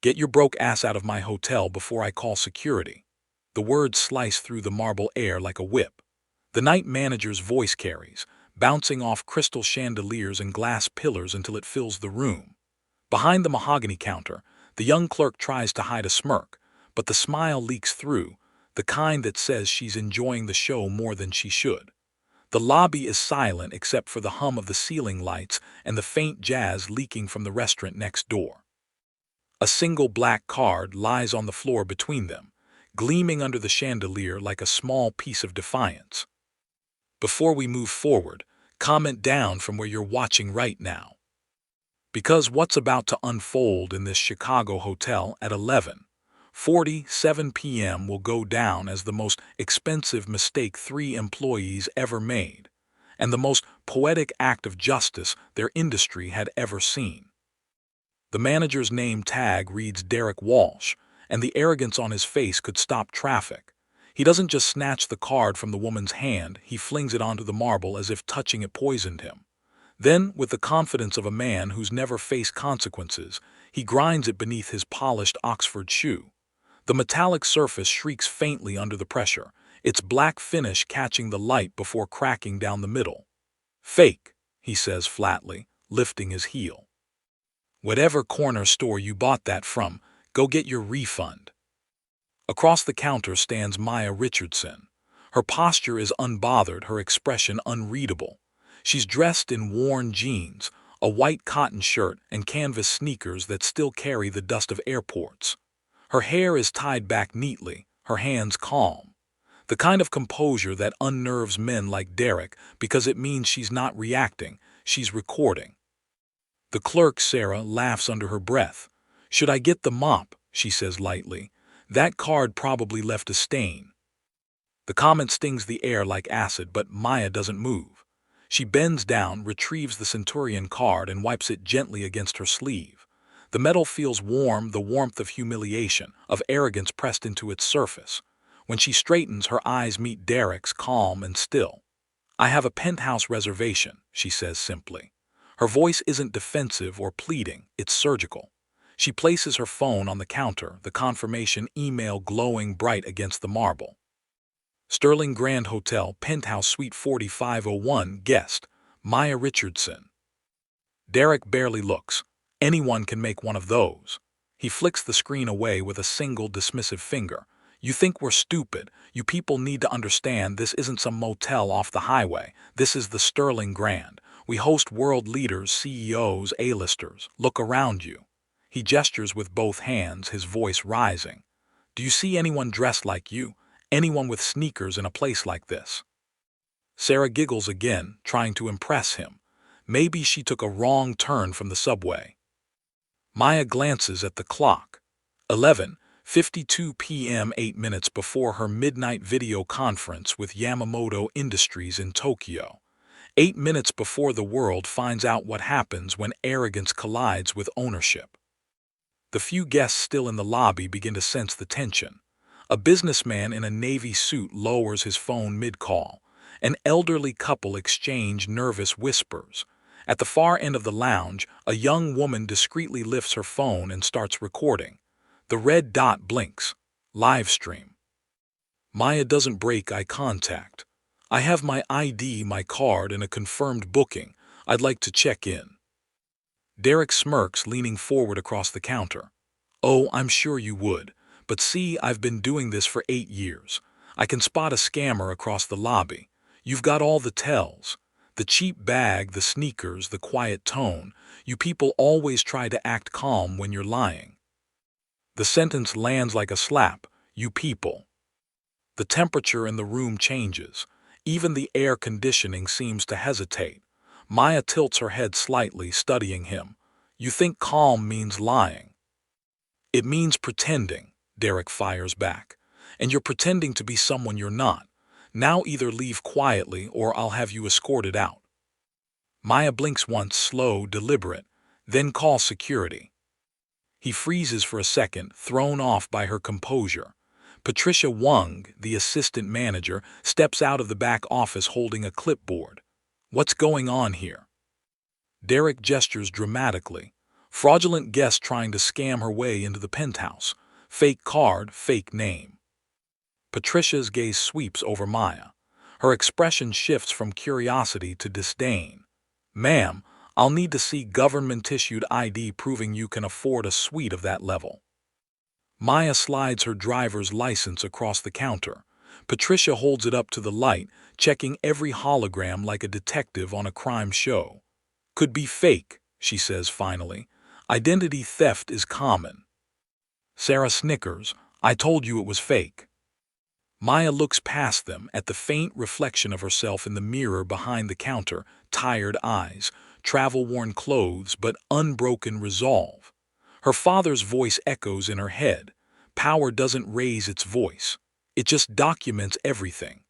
"Get your broke ass out of my hotel before I call security." The words slice through the marble air like a whip. The night manager's voice carries, bouncing off crystal chandeliers and glass pillars until it fills the room. Behind the mahogany counter, the young clerk tries to hide a smirk, but the smile leaks through, the kind that says she's enjoying the show more than she should. The lobby is silent except for the hum of the ceiling lights and the faint jazz leaking from the restaurant next door. A single black card lies on the floor between them, gleaming under the chandelier like a small piece of defiance. Before we move forward, comment down from where you're watching right now. Because what's about to unfold in this Chicago hotel at 11:47 p.m. will go down as the most expensive mistake 3 employees ever made, and the most poetic act of justice their industry had ever seen. The manager's name tag reads Derek Walsh, and the arrogance on his face could stop traffic. He doesn't just snatch the card from the woman's hand, he flings it onto the marble as if touching it poisoned him. Then, with the confidence of a man who's never faced consequences, he grinds it beneath his polished Oxford shoe. The metallic surface shrieks faintly under the pressure, its black finish catching the light before cracking down the middle. "Fake," he says flatly, lifting his heel. "Whatever corner store you bought that from, go get your refund." Across the counter stands Maya Richardson. Her posture is unbothered, her expression unreadable. She's dressed in worn jeans, a white cotton shirt, and canvas sneakers that still carry the dust of airports. Her hair is tied back neatly, her hands calm. The kind of composure that unnerves men like Derek because it means she's not reacting, she's recording. The clerk, Sarah, laughs under her breath. "Should I get the mop?" she says lightly. "That card probably left a stain." The comment stings the air like acid, but Maya doesn't move. She bends down, retrieves the Centurion card, and wipes it gently against her sleeve. The metal feels warm, the warmth of humiliation, of arrogance pressed into its surface. When she straightens, her eyes meet Derek's, calm and still. "I have a penthouse reservation," she says simply. Her voice isn't defensive or pleading, it's surgical. She places her phone on the counter, the confirmation email glowing bright against the marble. "Sterling Grand Hotel, Penthouse Suite 4501, guest, Maya Richardson." Derek barely looks. Anyone can make one of those. He flicks the screen away with a single dismissive finger. "You think we're stupid. You people need to understand this isn't some motel off the highway. This is the Sterling Grand. We host world leaders, CEOs, A-listers. Look around you." He gestures with both hands, his voice rising. "Do you see anyone dressed like you? Anyone with sneakers in a place like this?" Sarah giggles again, trying to impress him. Maybe she took a wrong turn from the subway. Maya glances at the clock. 11:52 p.m., 8 minutes before her midnight video conference with Yamamoto Industries in Tokyo. 8 minutes before the world finds out what happens when arrogance collides with ownership. The few guests still in the lobby begin to sense the tension. A businessman in a navy suit lowers his phone mid-call. An elderly couple exchange nervous whispers. At the far end of the lounge, a young woman discreetly lifts her phone and starts recording. The red dot blinks. Live stream. Maya doesn't break eye contact. "I have my ID, my card, and a confirmed booking. I'd like to check in." Derek smirks, leaning forward across the counter. "Oh, I'm sure you would. But see, I've been doing this for 8 years. I can spot a scammer across the lobby. You've got all the tells. The cheap bag, the sneakers, the quiet tone. You people always try to act calm when you're lying." The sentence lands like a slap. "You people." The temperature in the room changes. Even the air conditioning seems to hesitate. Maya tilts her head slightly, studying him. "You think calm means lying?" "It means pretending," Derek fires back. "And you're pretending to be someone you're not. Now either leave quietly or I'll have you escorted out." Maya blinks once, slow, deliberate. "Then call security." He freezes for a second, thrown off by her composure. Patricia Wung, the assistant manager, steps out of the back office holding a clipboard. "What's going on here?" Derek gestures dramatically. Fraudulent guest trying to scam her way into the penthouse. Fake card, fake name. Patricia's gaze sweeps over Maya. Her expression shifts from curiosity to disdain. Ma'am, I'll need to see government-issued ID proving you can afford a suite of that level. Maya slides her driver's license across the counter. Patricia holds it up to the light, checking every hologram like a detective on a crime show. Could be fake, she says finally. Identity theft is common. Sarah snickers. I told you it was fake. Maya looks past them at the faint reflection of herself in the mirror behind the counter, tired eyes, travel-worn clothes, but unbroken resolve. Her father's voice echoes in her head. Power doesn't raise its voice. It just documents everything.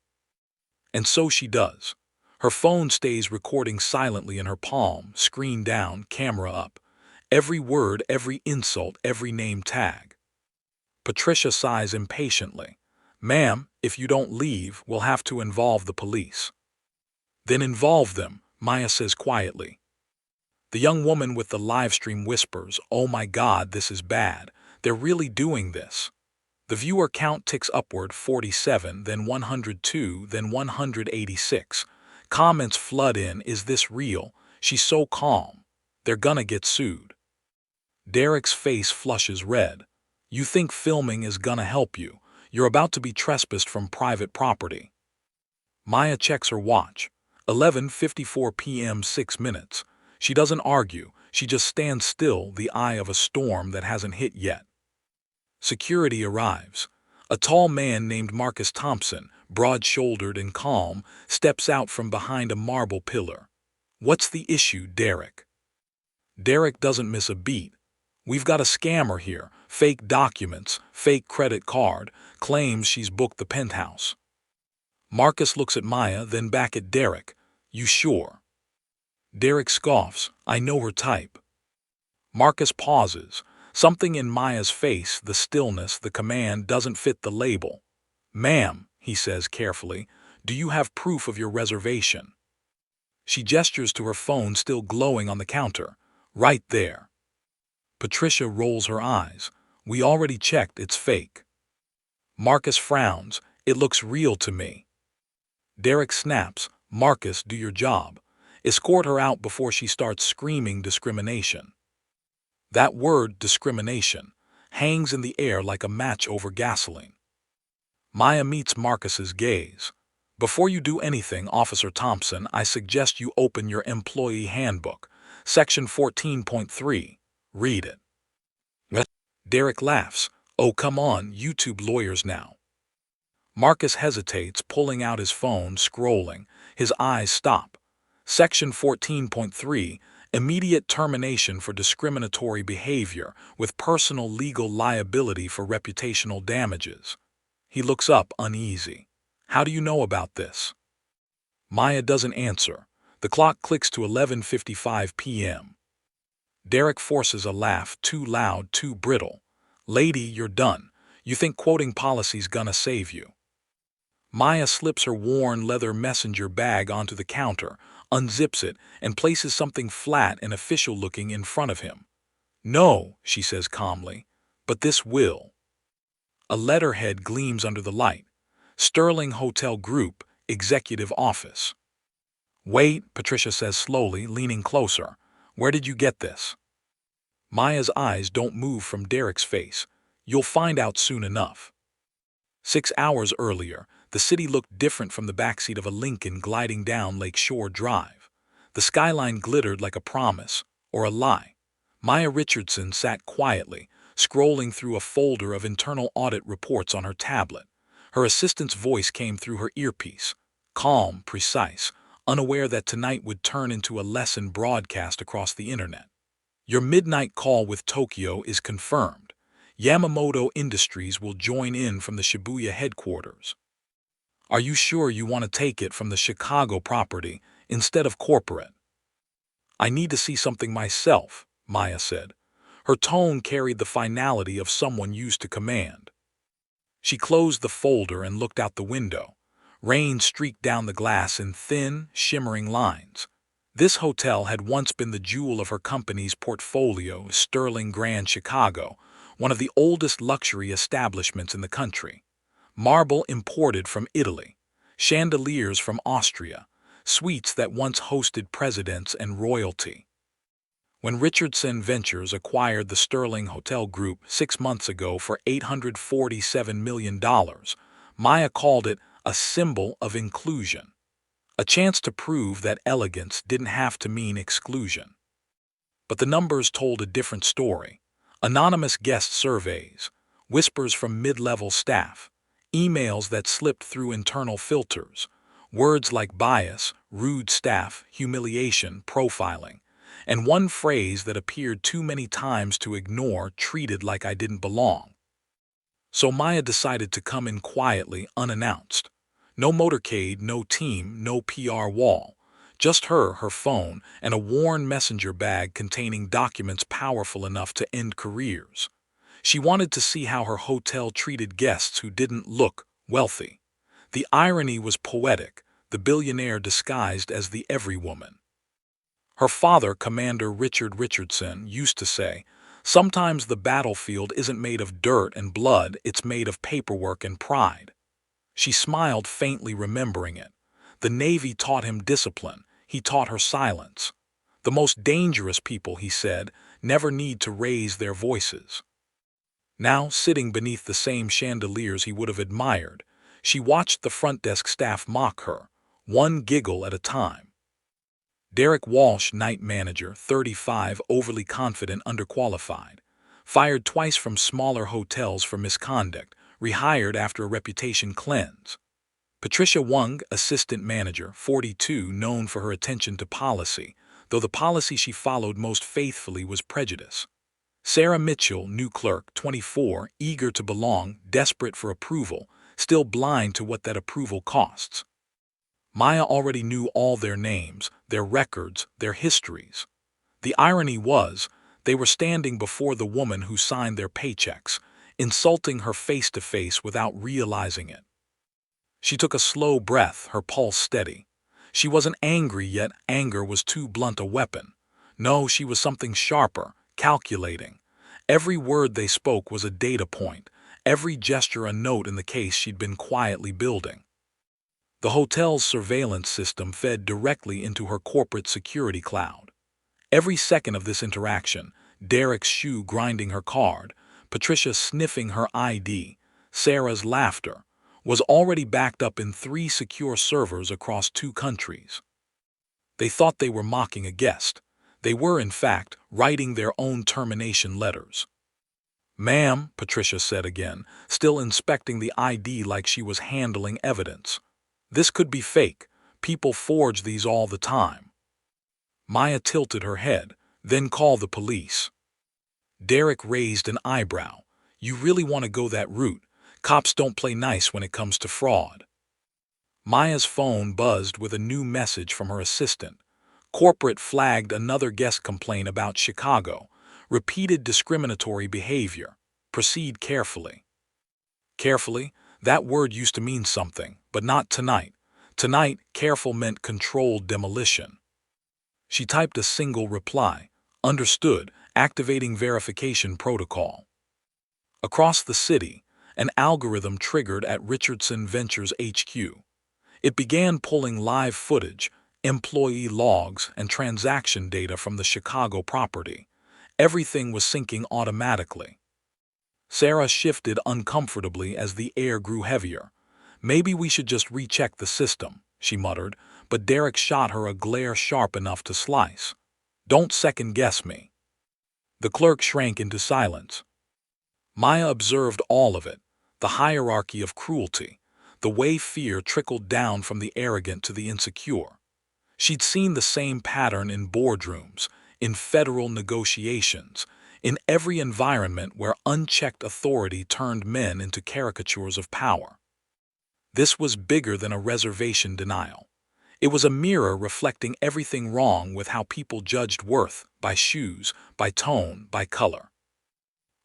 And so she does. Her phone stays recording silently in her palm, screen down, camera up. Every word, every insult, every name tag. Patricia sighs impatiently. Ma'am, if you don't leave, we'll have to involve the police. Then involve them, Maya says quietly. The young woman with the live stream whispers, oh my God, this is bad. They're really doing this. The viewer count ticks upward, 47, then 102, then 186. Comments flood in, is this real? She's so calm. They're gonna get sued. Derek's face flushes red. You think filming is gonna help you. You're about to be trespassed from private property. Maya checks her watch. 11:54 p.m. 6 minutes. She doesn't argue. She just stands still, the eye of a storm that hasn't hit yet. Security arrives. A tall man named Marcus Thompson, broad-shouldered and calm, steps out from behind a marble pillar. What's the issue, Derek? Derek doesn't miss a beat. We've got a scammer here, fake documents, fake credit card, claims she's booked the penthouse. Marcus looks at Maya, then back at Derek. You sure? Derek scoffs. I know her type. Marcus pauses. Something in Maya's face, the stillness, the command, doesn't fit the label. Ma'am, he says carefully, do you have proof of your reservation? She gestures to her phone still glowing on the counter. Right there. Patricia rolls her eyes. We already checked, it's fake. Marcus frowns. It looks real to me. Derek snaps. Marcus, do your job. Escort her out before she starts screaming discrimination. That word, discrimination, hangs in the air like a match over gasoline. Maya meets Marcus's gaze. Before you do anything, Officer Thompson, I suggest you open your employee handbook, section 14.3. Read it. What? Derek laughs. Oh, come on, YouTube lawyers now. Marcus hesitates, pulling out his phone, scrolling. His eyes stop. Section 14.3. Immediate termination for discriminatory behavior with personal legal liability for reputational damages. He looks up, uneasy. How do you know about this? Maya doesn't answer. The clock clicks to 11:55 p.m. Derek forces a laugh, too loud, too brittle. Lady, you're done. You think quoting policy's gonna save you. Maya slips her worn leather messenger bag onto the counter, unzips it, and places something flat and official-looking in front of him. No, she says calmly, but this will. A letterhead gleams under the light. Sterling Hotel Group, Executive Office. Wait, Patricia says slowly, leaning closer. Where did you get this? Maya's eyes don't move from Derek's face. You'll find out soon enough. 6 hours earlier, the city looked different from the backseat of a Lincoln gliding down Lake Shore Drive. The skyline glittered like a promise, or a lie. Maya Richardson sat quietly, scrolling through a folder of internal audit reports on her tablet. Her assistant's voice came through her earpiece, calm, precise, unaware that tonight would turn into a lesson broadcast across the internet. Your midnight call with Tokyo is confirmed. Yamamoto Industries will join in from the Shibuya headquarters. Are you sure you want to take it from the Chicago property instead of corporate? I need to see something myself, Maya said. Her tone carried the finality of someone used to command. She closed the folder and looked out the window. Rain streaked down the glass in thin, shimmering lines. This hotel had once been the jewel of her company's portfolio, Sterling Grand Chicago, one of the oldest luxury establishments in the country. Marble imported from Italy, chandeliers from Austria, suites that once hosted presidents and royalty. When Richardson Ventures acquired the Sterling Hotel Group 6 months ago for $847 million, Maya called it a symbol of inclusion, a chance to prove that elegance didn't have to mean exclusion. But the numbers told a different story. Anonymous guest surveys, whispers from mid-level staff, emails that slipped through internal filters, words like bias, rude staff, humiliation, profiling, and one phrase that appeared too many times to ignore, treated like I didn't belong. So Maya decided to come in quietly, unannounced. No motorcade, no team, no PR wall. Just her phone, and a worn messenger bag containing documents powerful enough to end careers. She wanted to see how her hotel treated guests who didn't look wealthy. The irony was poetic, the billionaire disguised as the everywoman. Her father, Commander Richard Richardson, used to say, "Sometimes the battlefield isn't made of dirt and blood, it's made of paperwork and pride." She smiled faintly, remembering it. The Navy taught him discipline, he taught her silence. The most dangerous people, he said, never need to raise their voices. Now, sitting beneath the same chandeliers he would have admired, she watched the front desk staff mock her, one giggle at a time. Derek Walsh, night manager, 35, overly confident, underqualified. Fired twice from smaller hotels for misconduct, rehired after a reputation cleanse. Patricia Wung, assistant manager, 42, known for her attention to policy, though the policy she followed most faithfully was prejudice. Sarah Mitchell, new clerk, 24, eager to belong, desperate for approval, still blind to what that approval costs. Maya already knew all their names, their records, their histories. The irony was, they were standing before the woman who signed their paychecks, insulting her face to face without realizing it. She took a slow breath, her pulse steady. She wasn't angry, yet anger was too blunt a weapon. No, she was something sharper, calculating. Every word they spoke was a data point, every gesture a note in the case she'd been quietly building. The hotel's surveillance system fed directly into her corporate security cloud. Every second of this interaction, Derek's shoe grinding her card, Patricia sniffing her ID, Sarah's laughter, was already backed up in 3 secure servers across 2 countries. They thought they were mocking a guest. They were, in fact, writing their own termination letters. "Ma'am," Patricia said again, still inspecting the ID like she was handling evidence. "This could be fake. People forge these all the time." Maya tilted her head, "Then call the police." Derek raised an eyebrow. "You really want to go that route? Cops don't play nice when it comes to fraud." Maya's phone buzzed with a new message from her assistant. Corporate flagged another guest complaint about Chicago. Repeated discriminatory behavior. Proceed carefully. Carefully? That word used to mean something, but not tonight. Tonight, careful meant controlled demolition. She typed a single reply. "Understood, activating verification protocol." Across the city, an algorithm triggered at Richardson Ventures HQ. It began pulling live footage, employee logs, and transaction data from the Chicago property. Everything was syncing automatically. Sarah shifted uncomfortably as the air grew heavier. "Maybe we should just recheck the system," she muttered, but Derek shot her a glare sharp enough to slice. "Don't second-guess me." The clerk shrank into silence. Maya observed all of it, the hierarchy of cruelty, the way fear trickled down from the arrogant to the insecure. She'd seen the same pattern in boardrooms, in federal negotiations, in every environment where unchecked authority turned men into caricatures of power. This was bigger than a reservation denial. It was a mirror reflecting everything wrong with how people judged worth, by shoes, by tone, by color.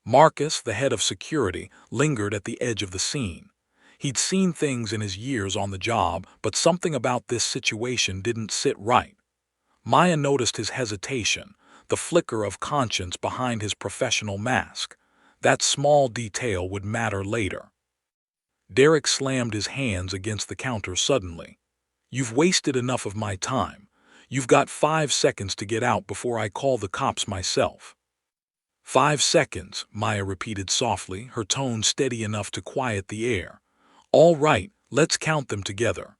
Marcus, the head of security, lingered at the edge of the scene. He'd seen things in his years on the job, but something about this situation didn't sit right. Maya noticed his hesitation, the flicker of conscience behind his professional mask. That small detail would matter later. Derek slammed his hands against the counter suddenly. "You've wasted enough of my time. You've got 5 seconds to get out before I call the cops myself." 5 seconds, Maya repeated softly, her tone steady enough to quiet the air. "All right, let's count them together."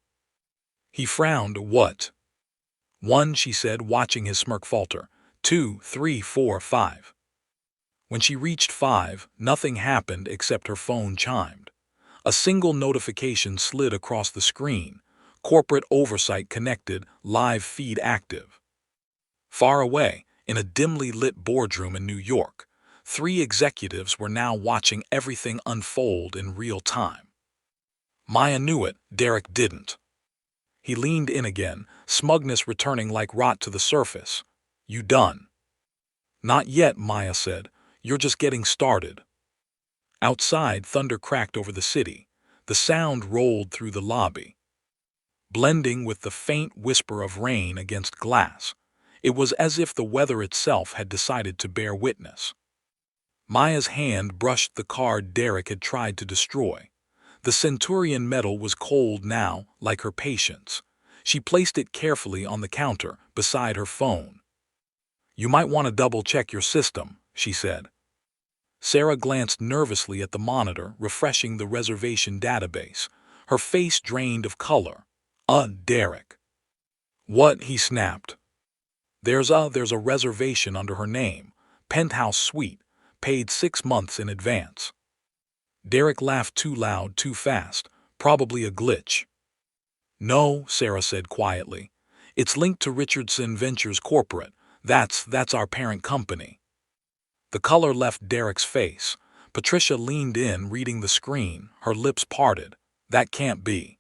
He frowned. "What?" "1," she said, watching his smirk falter. "2, 3, 4, 5. When she reached 5, nothing happened except her phone chimed. A single notification slid across the screen. Corporate oversight connected, live feed active. Far away, in a dimly lit boardroom in New York, 3 executives were now watching everything unfold in real time. Maya knew it, Derek didn't. He leaned in again, smugness returning like rot to the surface. "You done?" "Not yet," Maya said. "You're just getting started." Outside, thunder cracked over the city. The sound rolled through the lobby, blending with the faint whisper of rain against glass. It was as if the weather itself had decided to bear witness. Maya's hand brushed the card Derek had tried to destroy. The Centurion medal was cold now, like her patience. She placed it carefully on the counter, beside her phone. "You might want to double-check your system," she said. Sarah glanced nervously at the monitor, refreshing the reservation database. Her face drained of color. Derek." "What?" he snapped. There's a reservation under her name. Penthouse suite. Paid 6 months in advance." Derek laughed too loud, too fast. "Probably a glitch." "No," Sarah said quietly. "It's linked to Richardson Ventures Corporate. That's our parent company." The color left Derek's face. Patricia leaned in, reading the screen, her lips parted. "That can't be."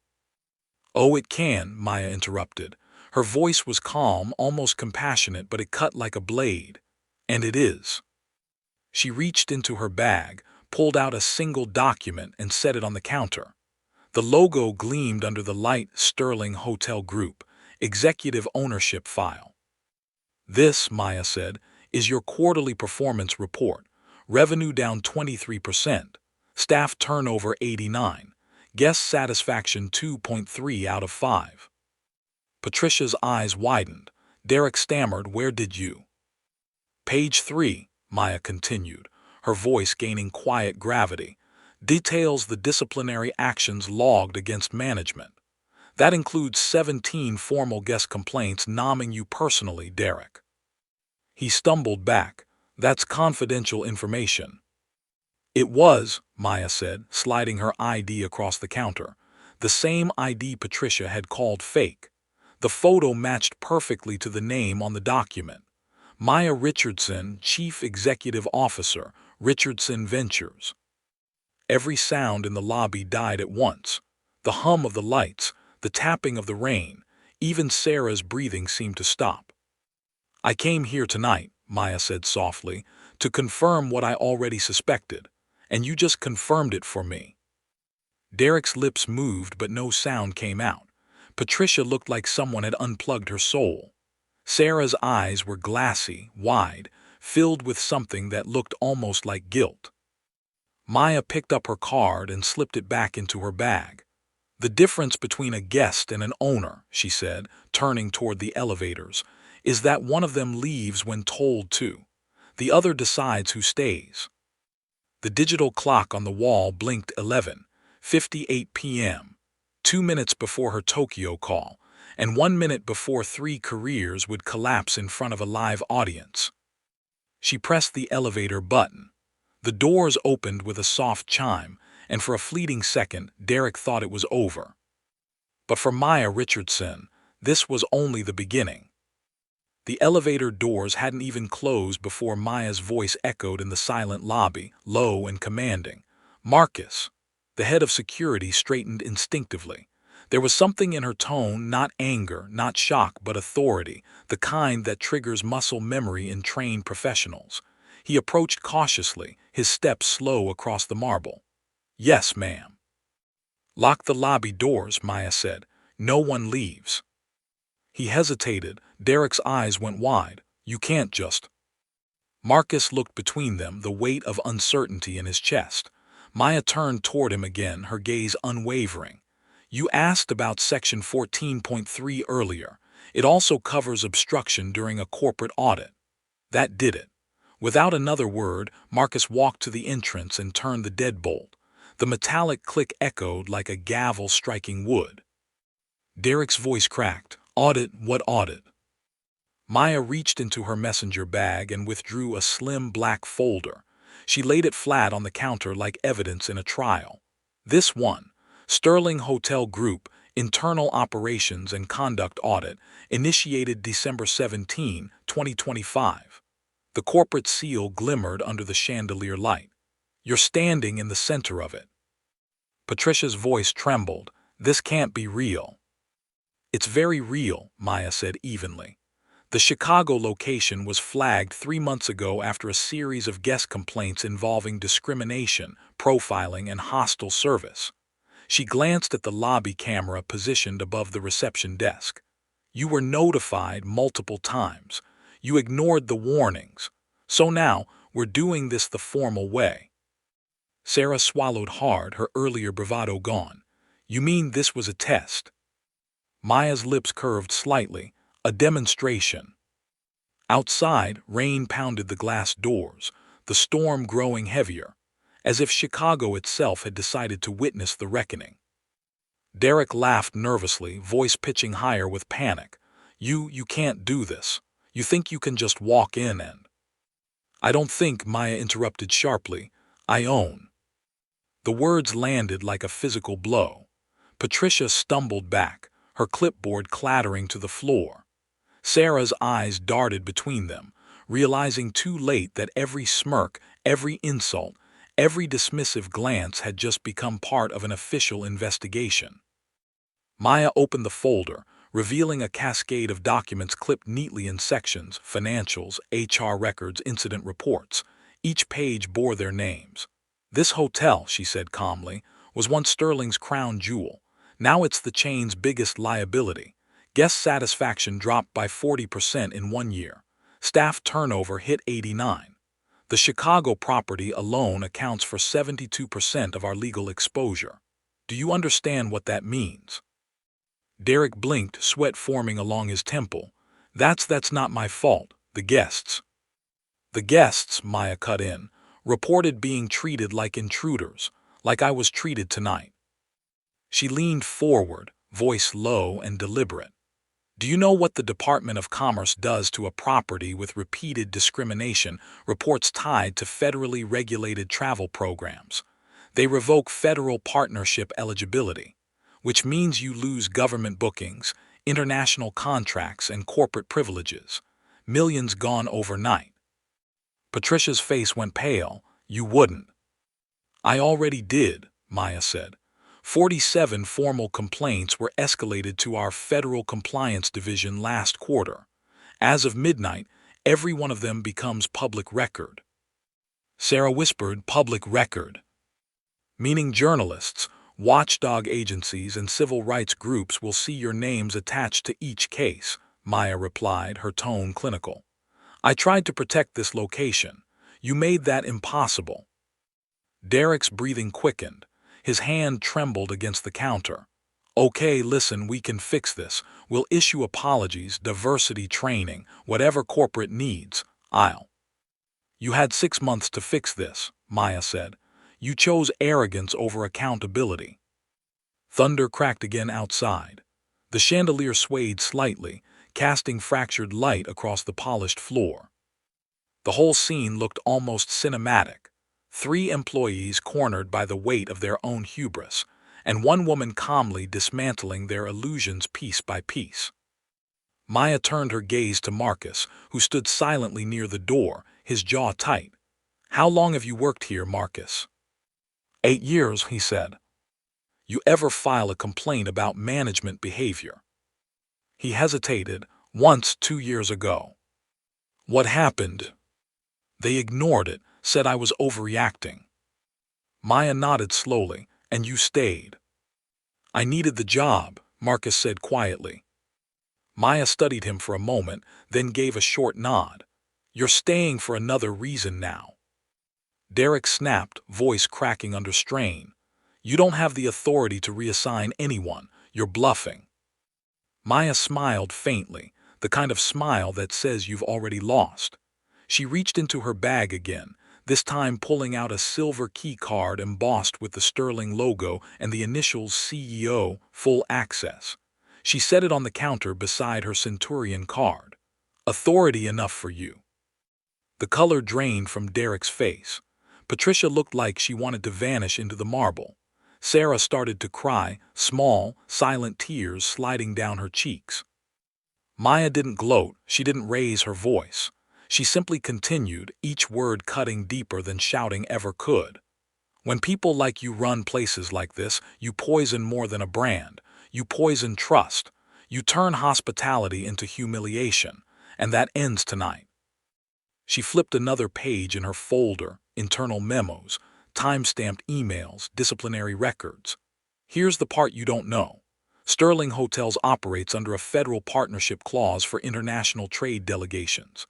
"Oh, it can," Maya interrupted. Her voice was calm, almost compassionate, but it cut like a blade. "And it is." She reached into her bag, pulled out a single document, and set it on the counter. The logo gleamed under the light. Sterling Hotel Group, Executive Ownership File. "This," Maya said, "is your quarterly performance report. Revenue down 23%. Staff turnover 89. Guest satisfaction 2.3 out of 5. Patricia's eyes widened. Derek stammered, "Where did you—" "Page 3, Maya continued, her voice gaining quiet gravity, "details the disciplinary actions logged against management. That includes 17 formal guest complaints nomming you personally, Derek." He stumbled back. "That's confidential information." "It was," Maya said, sliding her ID across the counter. The same ID Patricia had called fake. The photo matched perfectly to the name on the document. Maya Richardson, Chief Executive Officer, Richardson Ventures. Every sound in the lobby died at once. The hum of the lights, the tapping of the rain, even Sarah's breathing seemed to stop. "I came here tonight," Maya said softly, "to confirm what I already suspected, and you just confirmed it for me." Derek's lips moved, but no sound came out. Patricia looked like someone had unplugged her soul. Sarah's eyes were glassy, wide, filled with something that looked almost like guilt. Maya picked up her card and slipped it back into her bag. "The difference between a guest and an owner," she said, turning toward the elevators, "is that one of them leaves when told to. The other decides who stays." The digital clock on the wall blinked 11:58 p.m., 2 minutes before her Tokyo call, and 1 minute before 3 careers would collapse in front of a live audience. She pressed the elevator button. The doors opened with a soft chime, and for a fleeting second, Derek thought it was over. But for Maya Richardson, this was only the beginning. The elevator doors hadn't even closed before Maya's voice echoed in the silent lobby, low and commanding. "Marcus." The head of security straightened instinctively. There was something in her tone, not anger, not shock, but authority, the kind that triggers muscle memory in trained professionals. He approached cautiously, his steps slow across the marble. "Yes, ma'am." "Lock the lobby doors," Maya said. "No one leaves." He hesitated. Derek's eyes went wide. You can't just... Marcus looked between them, the weight of uncertainty in his chest. Maya turned toward him again, her gaze unwavering. You asked about Section 14.3 earlier. It also covers obstruction during a corporate audit. That did it. Without another word, Marcus walked to the entrance and turned the deadbolt. The metallic click echoed like a gavel striking wood. Derek's voice cracked. Audit? What audit? Maya reached into her messenger bag and withdrew a slim black folder. She laid it flat on the counter like evidence in a trial. This one, Sterling Hotel Group, Internal Operations and Conduct Audit, initiated December 17, 2025. The corporate seal glimmered under the chandelier light. You're standing in the center of it. Patricia's voice trembled. This can't be real. It's very real, Maya said evenly. The Chicago location was flagged 3 months ago after a series of guest complaints involving discrimination, profiling, and hostile service. She glanced at the lobby camera positioned above the reception desk. You were notified multiple times. You ignored the warnings. So now, we're doing this the formal way. Sarah swallowed hard, her earlier bravado gone. You mean this was a test? Maya's lips curved slightly. A demonstration. Outside, rain pounded the glass doors, the storm growing heavier, as if Chicago itself had decided to witness the reckoning. Derek laughed nervously, voice pitching higher with panic. You can't do this. You think you can just walk in and... I don't think, Maya interrupted sharply. I own. The words landed like a physical blow. Patricia stumbled back, her clipboard clattering to the floor. Sarah's eyes darted between them, realizing too late that every smirk, every insult, every dismissive glance had just become part of an official investigation. Maya opened the folder, revealing a cascade of documents clipped neatly in sections: financials, HR records, incident reports. Each page bore their names. This hotel, she said calmly, was once Sterling's crown jewel. Now it's the chain's biggest liability. Guest satisfaction dropped by 40% in 1 year. Staff turnover hit 89. The Chicago property alone accounts for 72% of our legal exposure. Do you understand what that means? Derek blinked, sweat forming along his temple. That's not my fault. The guests. The guests, Maya cut in, reported being treated like intruders, like I was treated tonight. She leaned forward, voice low and deliberate. Do you know what the Department of Commerce does to a property with repeated discrimination reports tied to federally regulated travel programs? They revoke federal partnership eligibility, which means you lose government bookings, international contracts, and corporate privileges. Millions gone overnight. Patricia's face went pale. You wouldn't. I already did, Maya said. 47 formal complaints were escalated to our Federal Compliance Division last quarter. As of midnight, every one of them becomes public record. Sarah whispered, public record. Meaning journalists, watchdog agencies, and civil rights groups will see your names attached to each case, Maya replied, her tone clinical. I tried to protect this location. You made that impossible. Derek's breathing quickened. His hand trembled against the counter. Okay, listen, we can fix this. We'll issue apologies, diversity training, whatever corporate needs. You had 6 months to fix this, Maya said. You chose arrogance over accountability. Thunder cracked again outside. The chandelier swayed slightly, casting fractured light across the polished floor. The whole scene looked almost cinematic. 3 employees cornered by the weight of their own hubris, and 1 woman calmly dismantling their illusions piece by piece. Maya turned her gaze to Marcus, who stood silently near the door, his jaw tight. How long have you worked here, Marcus? 8 years, he said. You ever file a complaint about management behavior? He hesitated. Once 2 years ago. What happened? They ignored it, said I was overreacting. Maya nodded slowly. And you stayed. I needed the job, Marcus said quietly. Maya studied him for a moment, then gave a short nod. You're staying for another reason now. Derek snapped, voice cracking under strain. You don't have the authority to reassign anyone. You're bluffing. Maya smiled faintly, the kind of smile that says you've already lost. She reached into her bag again, this time pulling out a silver key card embossed with the Sterling logo and the initials CEO, full access. She set it on the counter beside her Centurion card. Authority enough for you. The color drained from Derek's face. Patricia looked like she wanted to vanish into the marble. Sarah started to cry, small, silent tears sliding down her cheeks. Maya didn't gloat, she didn't raise her voice. She simply continued, each word cutting deeper than shouting ever could. When people like you run places like this, you poison more than a brand. You poison trust. You turn hospitality into humiliation. And that ends tonight. She flipped another page in her folder, internal memos, time-stamped emails, disciplinary records. Here's the part you don't know. Sterling Hotels operates under a federal partnership clause for international trade delegations,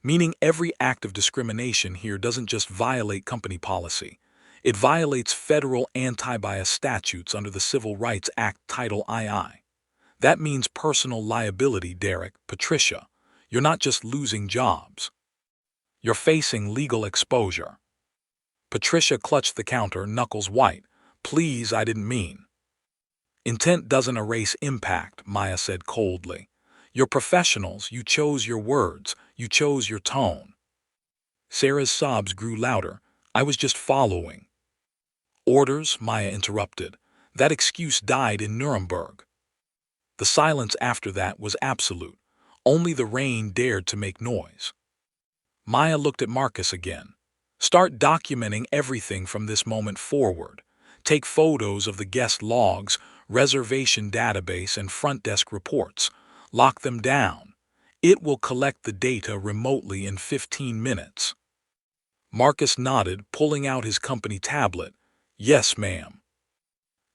meaning every act of discrimination here doesn't just violate company policy. It violates federal anti-bias statutes under the Civil Rights Act Title II. That means personal liability, Derek, Patricia. You're not just losing jobs. You're facing legal exposure. Patricia clutched the counter, knuckles white. Please, I didn't mean. Intent doesn't erase impact, Maya said coldly. You're professionals, you chose your words, you chose your tone. Sarah's sobs grew louder. I was just following. Orders, Maya interrupted. That excuse died in Nuremberg. The silence after that was absolute. Only the rain dared to make noise. Maya looked at Marcus again. Start documenting everything from this moment forward. Take photos of the guest logs, reservation database, and front desk reports. Lock them down. It will collect the data remotely in 15 minutes. Marcus nodded, pulling out his company tablet. Yes, ma'am.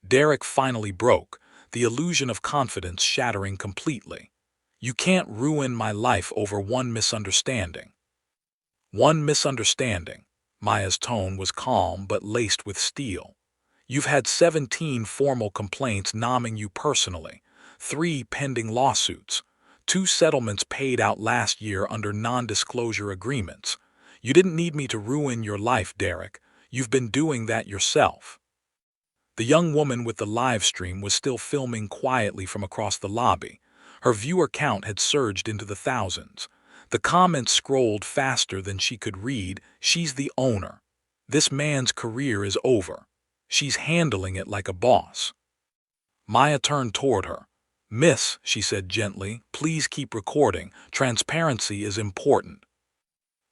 Derek finally broke, the illusion of confidence shattering completely. You can't ruin my life over one misunderstanding. One misunderstanding. Maya's tone was calm but laced with steel. You've had 17 formal complaints nomming you personally, 3 pending lawsuits, 2 settlements paid out last year under non-disclosure agreements. You didn't need me to ruin your life, Derek. You've been doing that yourself. The young woman with the live stream was still filming quietly from across the lobby. Her viewer count had surged into the thousands. The comments scrolled faster than she could read. She's the owner. This man's career is over. She's handling it like a boss. Maya turned toward her. Miss, she said gently, please keep recording. Transparency is important.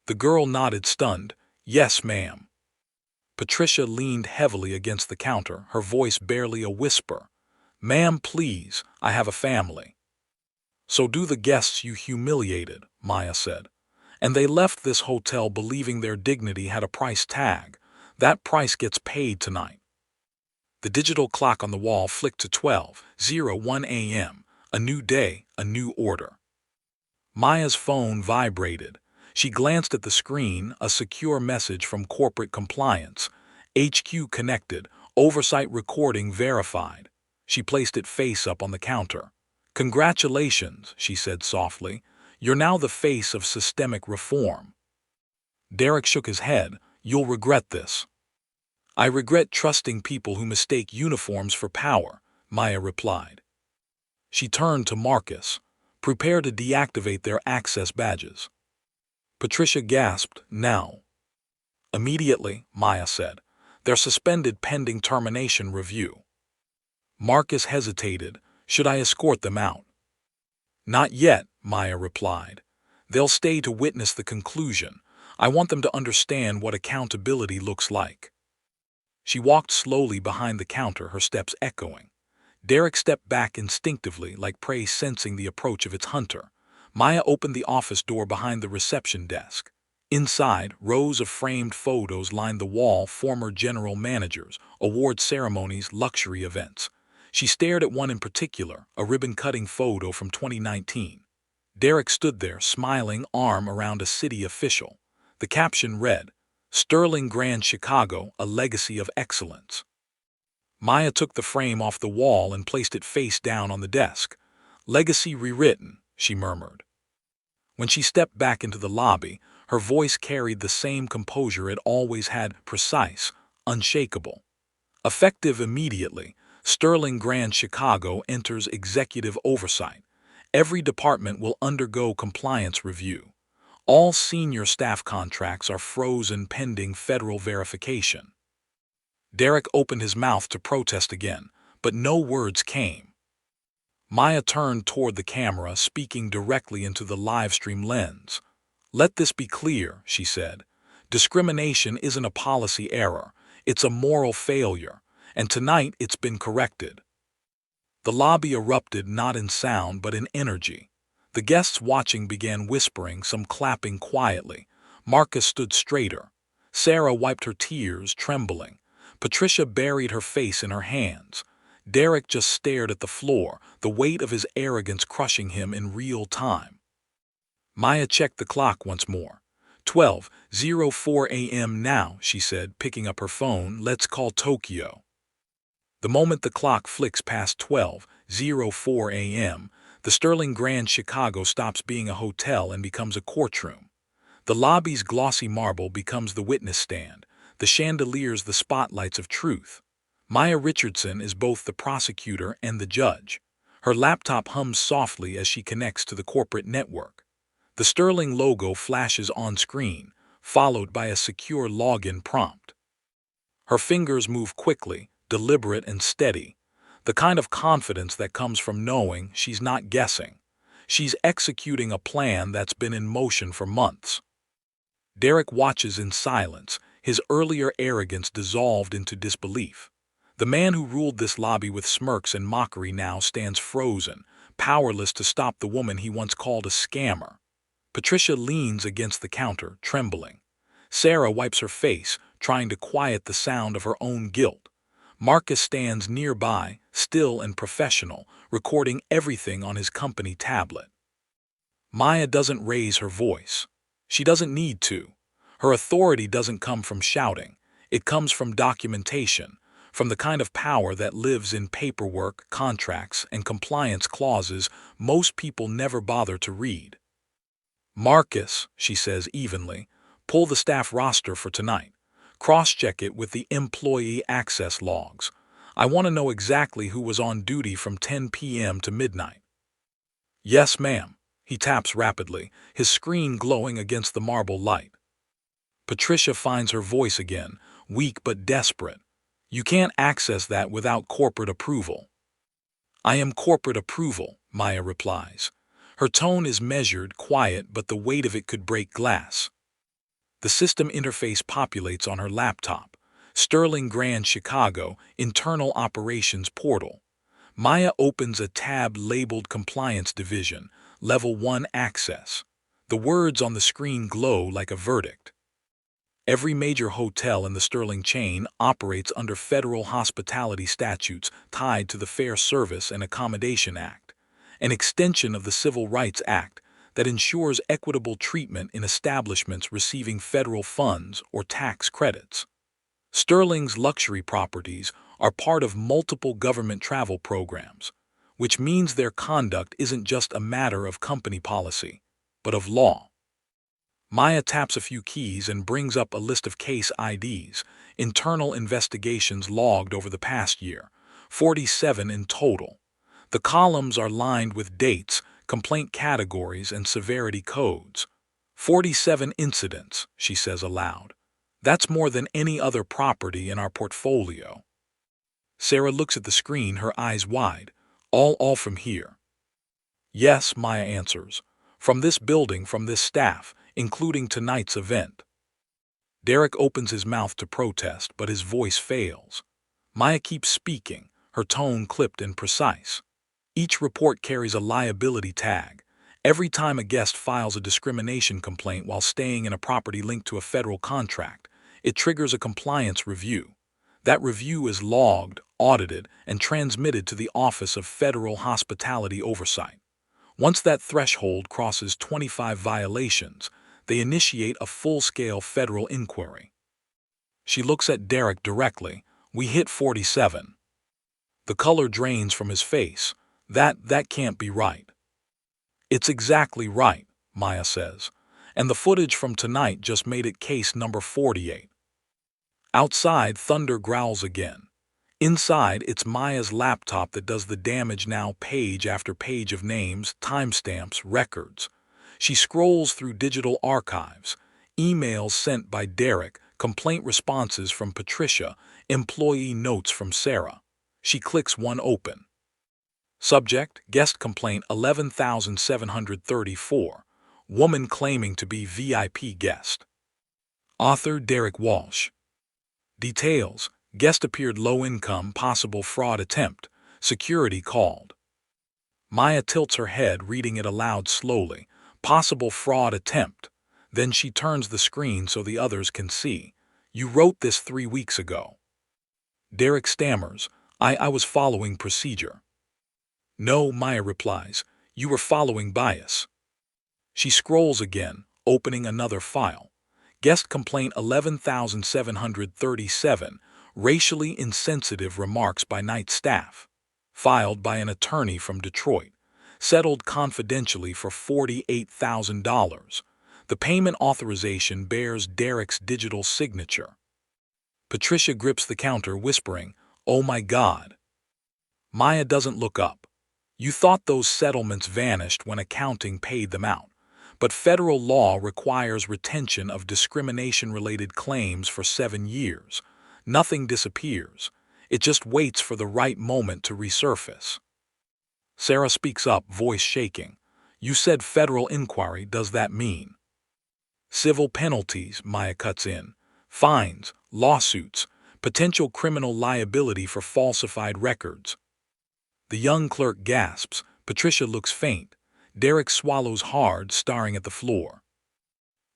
The girl nodded stunned. Yes, ma'am. Patricia leaned heavily against the counter, her voice barely a whisper. Ma'am, please, I have a family. So do the guests you humiliated, Maya said. And they left this hotel believing their dignity had a price tag. That price gets paid tonight. The digital clock on the wall flicked to 12:01 a.m. A new day, a new order. Maya's phone vibrated. She glanced at the screen, a secure message from corporate compliance. HQ connected, oversight recording verified. She placed it face up on the counter. Congratulations, she said softly. You're now the face of systemic reform. Derek shook his head. You'll regret this. I regret trusting people who mistake uniforms for power, Maya replied. She turned to Marcus. Prepare to deactivate their access badges. Patricia gasped, now. Immediately, Maya said. They're suspended pending termination review. Marcus hesitated. Should I escort them out? Not yet, Maya replied. They'll stay to witness the conclusion. I want them to understand what accountability looks like. She walked slowly behind the counter, her steps echoing. Derek stepped back instinctively, like prey sensing the approach of its hunter. Maya opened the office door behind the reception desk. Inside, rows of framed photos lined the wall, former general managers, award ceremonies, luxury events. She stared at one in particular, a ribbon-cutting photo from 2019. Derek stood there, smiling, arm around a city official. The caption read, "Sterling Grand Chicago, a legacy of excellence." Maya took the frame off the wall and placed it face down on the desk. "Legacy rewritten," she murmured. When she stepped back into the lobby, her voice carried the same composure it always had, precise, unshakable. Effective immediately, Sterling Grand Chicago enters executive oversight. Every department will undergo compliance review. All senior staff contracts are frozen pending federal verification. Derek opened his mouth to protest again, but no words came. Maya turned toward the camera, speaking directly into the livestream lens. "Let this be clear," she said. "Discrimination isn't a policy error, it's a moral failure, and tonight it's been corrected." The lobby erupted not in sound but in energy. The guests watching began whispering, some clapping quietly. Marcus stood straighter. Sarah wiped her tears, trembling. Patricia buried her face in her hands. Derek just stared at the floor, the weight of his arrogance crushing him in real time. Maya checked the clock once more. 12:04 a.m. now, she said, picking up her phone. "Let's call Tokyo." The moment the clock flicks past 12:04 a.m., the Sterling Grand Chicago stops being a hotel and becomes a courtroom. The lobby's glossy marble becomes the witness stand, the chandeliers the spotlights of truth. Maya Richardson is both the prosecutor and the judge. Her laptop hums softly as she connects to the corporate network. The Sterling logo flashes on screen, followed by a secure login prompt. Her fingers move quickly, deliberate and steady, the kind of confidence that comes from knowing she's not guessing. She's executing a plan that's been in motion for months. Derek watches in silence, his earlier arrogance dissolved into disbelief. The man who ruled this lobby with smirks and mockery now stands frozen, powerless to stop the woman he once called a scammer. Patricia leans against the counter, trembling. Sarah wipes her face, trying to quiet the sound of her own guilt. Marcus stands nearby, still and professional, recording everything on his company tablet. Maya doesn't raise her voice. She doesn't need to. Her authority doesn't come from shouting. It comes from documentation, from the kind of power that lives in paperwork, contracts, and compliance clauses most people never bother to read. "Marcus," she says evenly, "pull the staff roster for tonight. Cross-check it with the employee access logs. I want to know exactly who was on duty from 10 p.m. to midnight." "Yes, ma'am." He taps rapidly, his screen glowing against the marble light. Patricia finds her voice again, weak but desperate. "You can't access that without corporate approval." "I am corporate approval," Maya replies. Her tone is measured, quiet, but the weight of it could break glass. The system interface populates on her laptop. Sterling Grand Chicago, Internal Operations Portal. Maya opens a tab labeled Compliance Division, Level 1 Access. The words on the screen glow like a verdict. Every major hotel in the Sterling chain operates under federal hospitality statutes tied to the Fair Service and Accommodation Act, an extension of the Civil Rights Act that ensures equitable treatment in establishments receiving federal funds or tax credits. Sterling's luxury properties are part of multiple government travel programs, which means their conduct isn't just a matter of company policy, but of law. Maya taps a few keys and brings up a list of case IDs, internal investigations logged over the past year, 47 in total. The columns are lined with dates, complaint categories, and severity codes. 47 incidents, she says aloud. That's more than any other property in our portfolio. Sarah looks at the screen, her eyes wide. All from here." "Yes," Maya answers. "From this building, from this staff, including tonight's event." Derek opens his mouth to protest, but his voice fails. Maya keeps speaking, her tone clipped and precise. Each report carries a liability tag. Every time a guest files a discrimination complaint while staying in a property linked to a federal contract, it triggers a compliance review. That review is logged, audited, and transmitted to the Office of Federal Hospitality Oversight. Once that threshold crosses 25 violations, they initiate a full-scale federal inquiry. She looks at Derek directly. We hit 47. The color drains from his face. That can't be right. It's exactly right, Maya says. And the footage from tonight just made it case number 48. Outside, thunder growls again. Inside, it's Maya's laptop that does the damage now, page after page of names, timestamps, records. She scrolls through digital archives, emails sent by Derek, complaint responses from Patricia, employee notes from Sarah. She clicks one open. Subject, guest complaint 11,734. Woman claiming to be VIP guest. Author Derek Walsh. Details, guest appeared low income, possible fraud attempt, security called. Maya tilts her head, reading it aloud slowly. Possible fraud attempt. Then she turns the screen so the others can see. You wrote this 3 weeks ago. Derek stammers, I was following procedure. No, Maya replies, you were following bias. She scrolls again, opening another file. Guest complaint 11,737, racially insensitive remarks by night staff. Filed by an attorney from Detroit. Settled confidentially for $48,000. The payment authorization bears Derek's digital signature. Patricia grips the counter, whispering, "Oh my God." Maya doesn't look up. You thought those settlements vanished when accounting paid them out. But federal law requires retention of discrimination-related claims for 7 years. Nothing disappears. It just waits for the right moment to resurface. Sarah speaks up, voice shaking. You said federal inquiry, does that mean? Civil penalties, Maya cuts in. Fines, lawsuits, potential criminal liability for falsified records. The young clerk gasps. Patricia looks faint. Derek swallows hard, staring at the floor.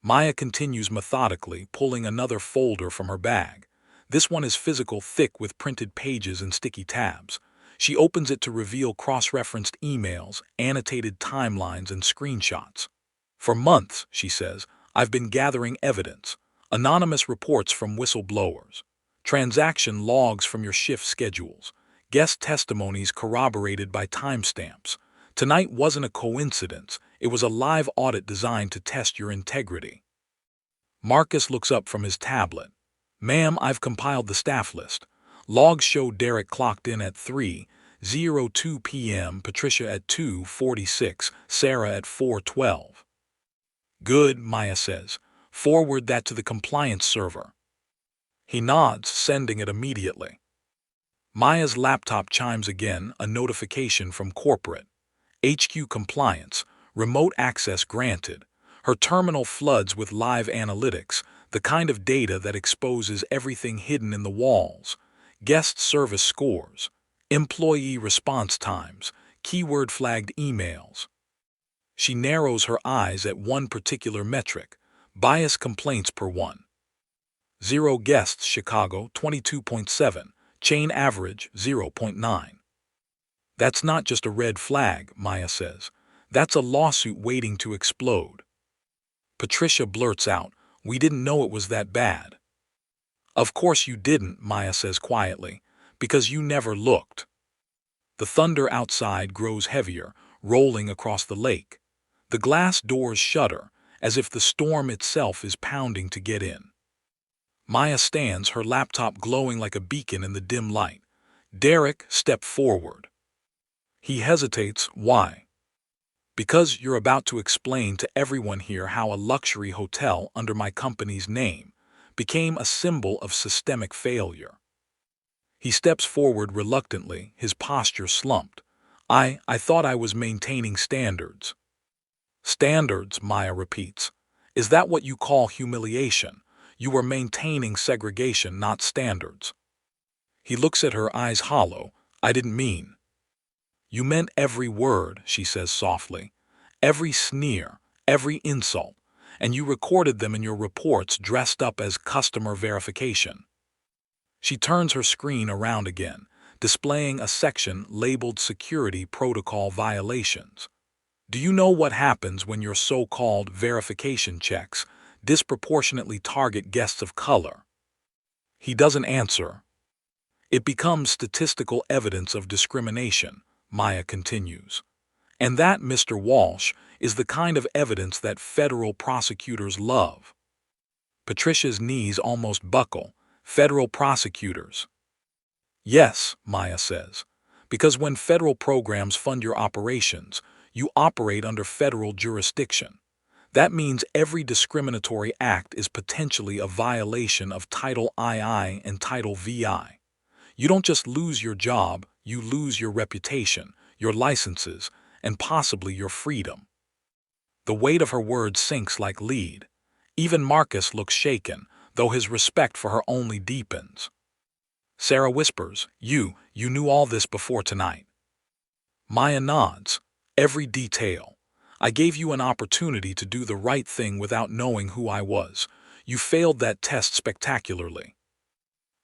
Maya continues methodically, pulling another folder from her bag. This one is physical, thick with printed pages and sticky tabs. She opens it to reveal cross-referenced emails, annotated timelines, and screenshots. For months, she says, I've been gathering evidence. Anonymous reports from whistleblowers. Transaction logs from your shift schedules. Guest testimonies corroborated by timestamps. Tonight wasn't a coincidence. It was a live audit designed to test your integrity. Marcus looks up from his tablet. Ma'am, I've compiled the staff list. Logs show Derek clocked in at 3:02 p.m., Patricia at 2:46, Sarah at 4:12. Good, Maya says. Forward that to the compliance server. He nods, sending it immediately. Maya's laptop chimes again, a notification from corporate. HQ compliance, remote access granted. Her terminal floods with live analytics, the kind of data that exposes everything hidden in the walls. Guest service scores, employee response times, keyword flagged emails. She narrows her eyes at one particular metric, bias complaints per 1. 0 guests, Chicago 22.7, chain average 0.9. That's not just a red flag, Maya says. That's a lawsuit waiting to explode. Patricia blurts out, we didn't know it was that bad. Of course you didn't, Maya says quietly, because you never looked. The thunder outside grows heavier, rolling across the lake. The glass doors shudder, as if the storm itself is pounding to get in. Maya stands, her laptop glowing like a beacon in the dim light. Derek, step forward. He hesitates. Why? Because you're about to explain to everyone here how a luxury hotel under my company's name became a symbol of systemic failure. He steps forward reluctantly, his posture slumped. I thought I was maintaining standards. Standards, Maya repeats. Is that what you call humiliation? You were maintaining segregation, not standards. He looks at her, eyes hollow. I didn't mean. You meant every word, she says softly. Every sneer, every insult. And you recorded them in your reports dressed up as customer verification. She turns her screen around again. displaying a section labeled Security Protocol Violations. Do you know what happens when your so-called verification checks disproportionately target guests of color? He doesn't answer. It becomes statistical evidence of discrimination, Maya continues. And that, Mr. Walsh, is the kind of evidence that federal prosecutors love. Patricia's knees almost buckle. Federal prosecutors. Yes, Maya says, because when federal programs fund your operations, you operate under federal jurisdiction. That means every discriminatory act is potentially a violation of Title II and Title VI. You don't just lose your job, you lose your reputation, your licenses, and possibly your freedom. The weight of her words sinks like lead. Even Marcus looks shaken, though his respect for her only deepens. Sarah whispers, You knew all this before tonight. Maya nods. Every detail. I gave you an opportunity to do the right thing without knowing who I was. You failed that test spectacularly.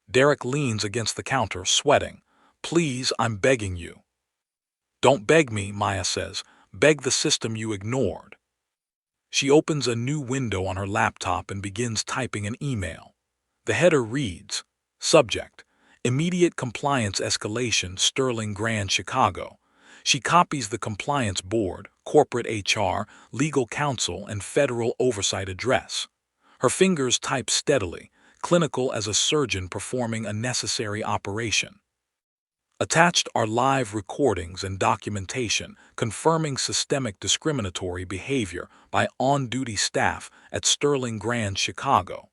Derek leans against the counter, sweating. Please, I'm begging you. Don't beg me, Maya says. Beg the system you ignored. She opens a new window on her laptop and begins typing an email. The header reads, Subject, Immediate Compliance Escalation, Sterling Grand, Chicago. She copies the Compliance Board, Corporate HR, Legal Counsel, and Federal Oversight address. Her fingers type steadily, clinical as a surgeon performing a necessary operation. Attached are live recordings and documentation confirming systemic discriminatory behavior by on-duty staff at Sterling Grand, Chicago.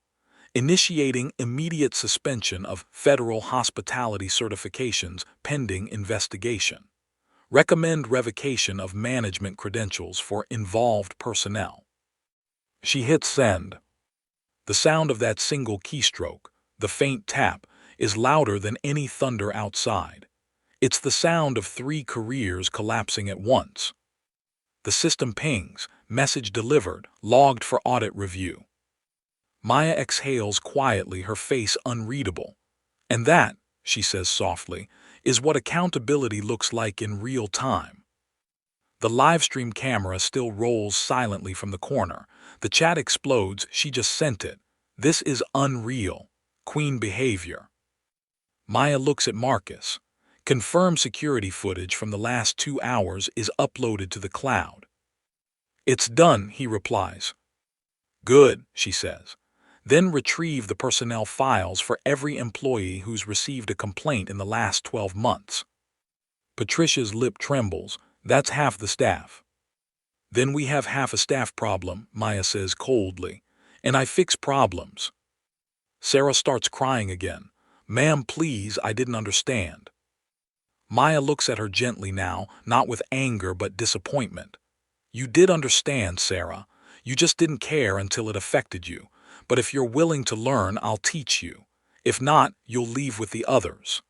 Initiating immediate suspension of federal hospitality certifications pending investigation. Recommend revocation of management credentials for involved personnel. She hits send. The sound of that single keystroke, the faint tap, is louder than any thunder outside. It's the sound of 3 careers collapsing at once. The system pings, message delivered, logged for audit review. Maya exhales quietly, her face unreadable. And that, she says softly, is what accountability looks like in real time. The livestream camera still rolls silently from the corner. The chat explodes, she just sent it. This is unreal. Queen behavior. Maya looks at Marcus. Confirmed security footage from the last 2 hours is uploaded to the cloud. It's done, he replies. Good, she says. Then retrieve the personnel files for every employee who's received a complaint in the last 12 months. Patricia's lip trembles. That's half the staff. Then we have half a staff problem, Maya says coldly. And I fix problems. Sarah starts crying again. Ma'am, please, I didn't understand. Maya looks at her gently now, not with anger but disappointment. You did understand, Sarah. You just didn't care until it affected you. But if you're willing to learn, I'll teach you. If not, you'll leave with the others.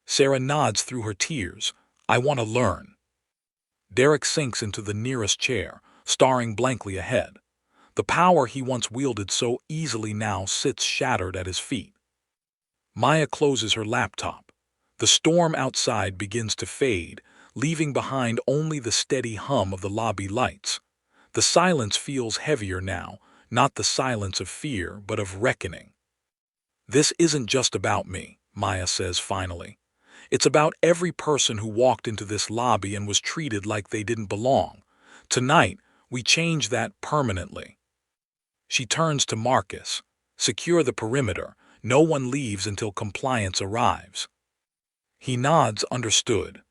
Sarah nods through her tears. I want to learn. Derek sinks into the nearest chair, staring blankly ahead. The power he once wielded so easily now sits shattered at his feet. Maya closes her laptop. The storm outside begins to fade, leaving behind only the steady hum of the lobby lights. The silence feels heavier now, not the silence of fear, but of reckoning. This isn't just about me, Maya says finally. It's about every person who walked into this lobby and was treated like they didn't belong. Tonight, we change that permanently. She turns to Marcus. Secure the perimeter. No one leaves until compliance arrives. He nods, understood.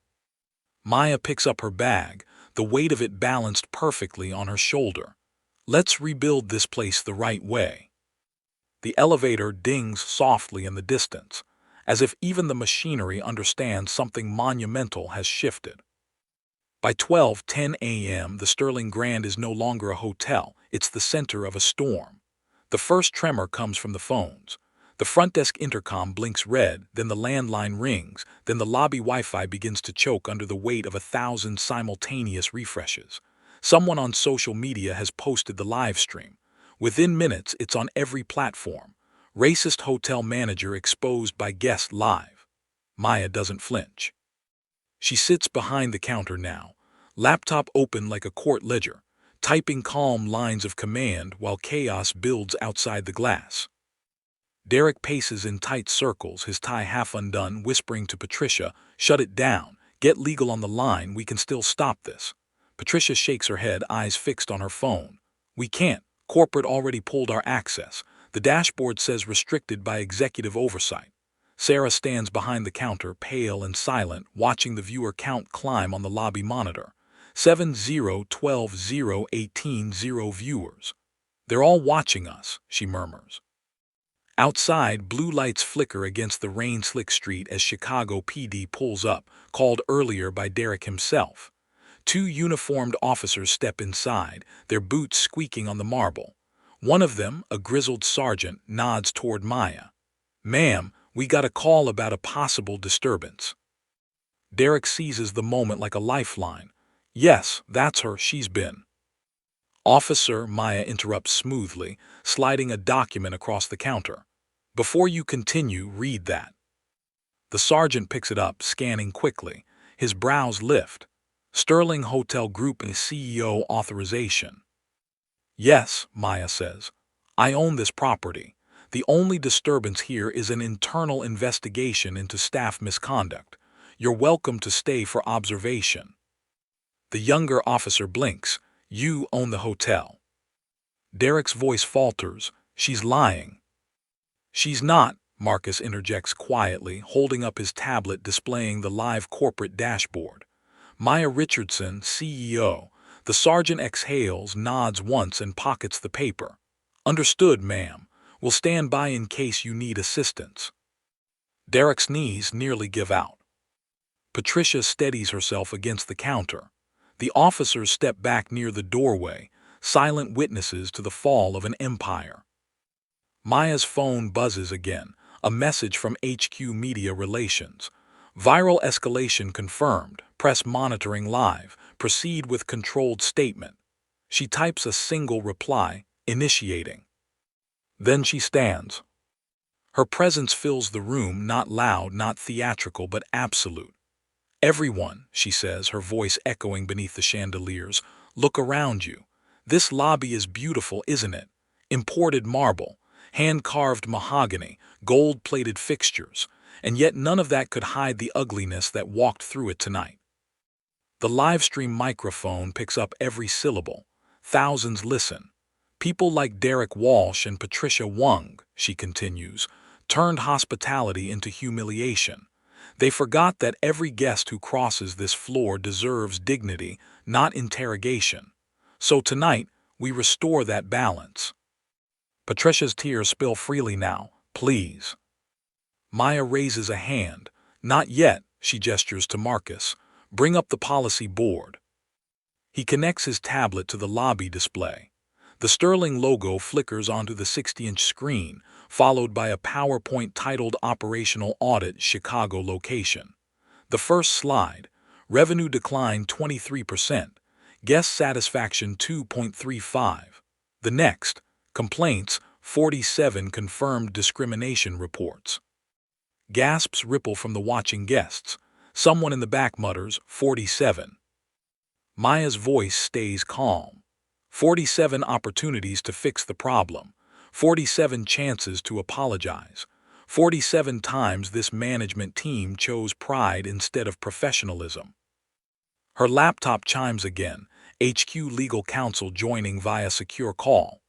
Maya picks up her bag, the weight of it balanced perfectly on her shoulder. Let's rebuild this place the right way. The elevator dings softly in the distance, as if even the machinery understands something monumental has shifted. By 12:10 a.m., the Sterling Grand is no longer a hotel, it's the center of a storm. The first tremor comes from the phones. The front desk intercom blinks red, then the landline rings, then the lobby Wi-Fi begins to choke under the weight of 1,000 simultaneous refreshes. Someone on social media has posted the live stream. Within minutes, it's on every platform. Racist hotel manager exposed by guest live. Maya doesn't flinch. She sits behind the counter now, laptop open like a court ledger, typing calm lines of command while chaos builds outside the glass. Derek paces in tight circles, his tie half undone, whispering to Patricia, "Shut it down. Get legal on the line. We can still stop this." Patricia shakes her head, eyes fixed on her phone. "We can't. Corporate already pulled our access. The dashboard says restricted by executive oversight." Sarah stands behind the counter, pale and silent, watching the viewer count climb on the lobby monitor. 7 0 12 0 18 0 viewers. "They're all watching us," she murmurs. Outside, blue lights flicker against the rain-slick street as Chicago PD pulls up, called earlier by Derek himself. Two uniformed officers step inside, their boots squeaking on the marble. One of them, a grizzled sergeant, nods toward Maya. "Ma'am, we got a call about a possible disturbance." Derek seizes the moment like a lifeline. "Yes, that's her, she's been." "Officer," Maya interrupts smoothly, sliding a document across the counter. "Before you continue, read that." The sergeant picks it up, scanning quickly. His brows lift. "Sterling Hotel Group and CEO authorization." "Yes," Maya says. "I own this property. The only disturbance here is an internal investigation into staff misconduct. You're welcome to stay for observation." The younger officer blinks. "You own the hotel." Derek's voice falters. "She's lying." "She's not," Marcus interjects quietly, holding up his tablet displaying the live corporate dashboard. "Maya Richardson, CEO." The sergeant exhales, nods once, and pockets the paper. "Understood, ma'am. We'll stand by in case you need assistance." Derek's knees nearly give out. Patricia steadies herself against the counter. The officers step back near the doorway, silent witnesses to the fall of an empire. Maya's phone buzzes again, a message from HQ Media Relations. "Viral escalation confirmed. Press monitoring live. Proceed with controlled statement." She types a single reply, "Initiating." Then she stands. Her presence fills the room, not loud, not theatrical, but absolute. "Everyone," she says, her voice echoing beneath the chandeliers, "look around you. This lobby is beautiful, isn't it? Imported marble, hand-carved mahogany, gold-plated fixtures, and yet none of that could hide the ugliness that walked through it tonight." The livestream microphone picks up every syllable. Thousands listen. "People like Derek Walsh and Patricia Wong," she continues, "turned hospitality into humiliation. They forgot that every guest who crosses this floor deserves dignity, not interrogation. So tonight, we restore that balance." Patricia's tears spill freely now. "Please." Maya raises a hand. "Not yet," she gestures to Marcus. "Bring up the policy board." He connects his tablet to the lobby display. The Sterling logo flickers onto the 60-inch screen, followed by a PowerPoint titled Operational Audit Chicago Location. The first slide, revenue decline 23%, guest satisfaction 2.35. The next, complaints 47 confirmed discrimination reports. Gasps ripple from the watching guests. Someone in the back mutters, 47. Maya's voice stays calm. 47 opportunities to fix the problem. 47 chances to apologize. 47 times this management team chose pride instead of professionalism. Her laptop chimes again, HQ legal counsel joining via secure call.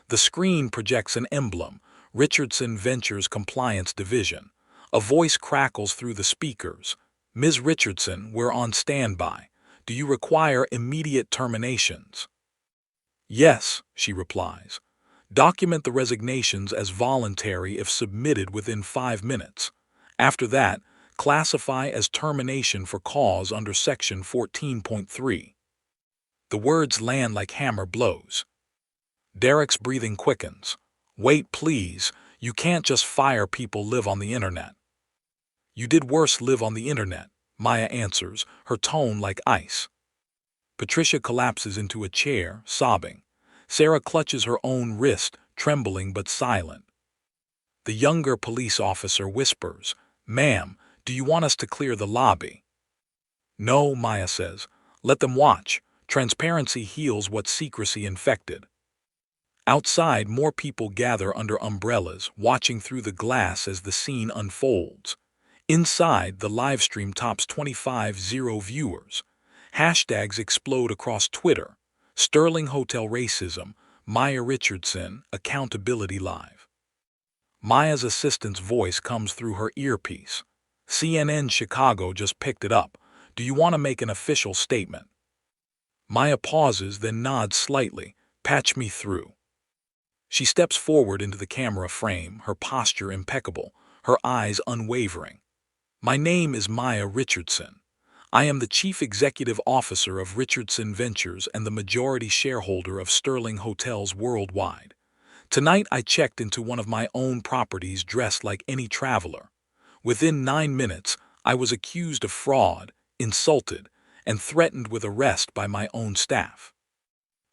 The screen projects an emblem, Richardson Ventures Compliance Division. A voice crackles through the speakers. "Ms. Richardson, we're on standby. Do you require immediate terminations?" "Yes," she replies. "Document the resignations as voluntary if submitted within 5 minutes. After that, classify as termination for cause under Section 14.3. The words land like hammer blows. Derek's breathing quickens. "Wait, please. You can't just fire people live on the internet." "You did worse live on the internet," Maya answers, her tone like ice. Patricia collapses into a chair, sobbing. Sarah clutches her own wrist, trembling but silent. The younger police officer whispers, "Ma'am, Do you want us to clear the lobby? No, Maya says. Let them watch. Transparency heals what secrecy infected. Outside, more people gather under umbrellas, watching through the glass as the scene unfolds. Inside, the livestream tops 25,000 viewers. Hashtags explode across Twitter. Sterling Hotel Racism, Maya Richardson, Accountability Live. Maya's assistant's voice comes through her earpiece. CNN Chicago just picked it up. Do you want to make an official statement? Maya pauses, then nods slightly. Patch me through. She steps forward into the camera frame, her posture impeccable, her eyes unwavering. My name is Maya Richardson. I am the Chief Executive Officer of Richardson Ventures and the majority shareholder of Sterling Hotels Worldwide. Tonight I checked into one of my own properties dressed like any traveler. Within 9 minutes, I was accused of fraud, insulted, and threatened with arrest by my own staff.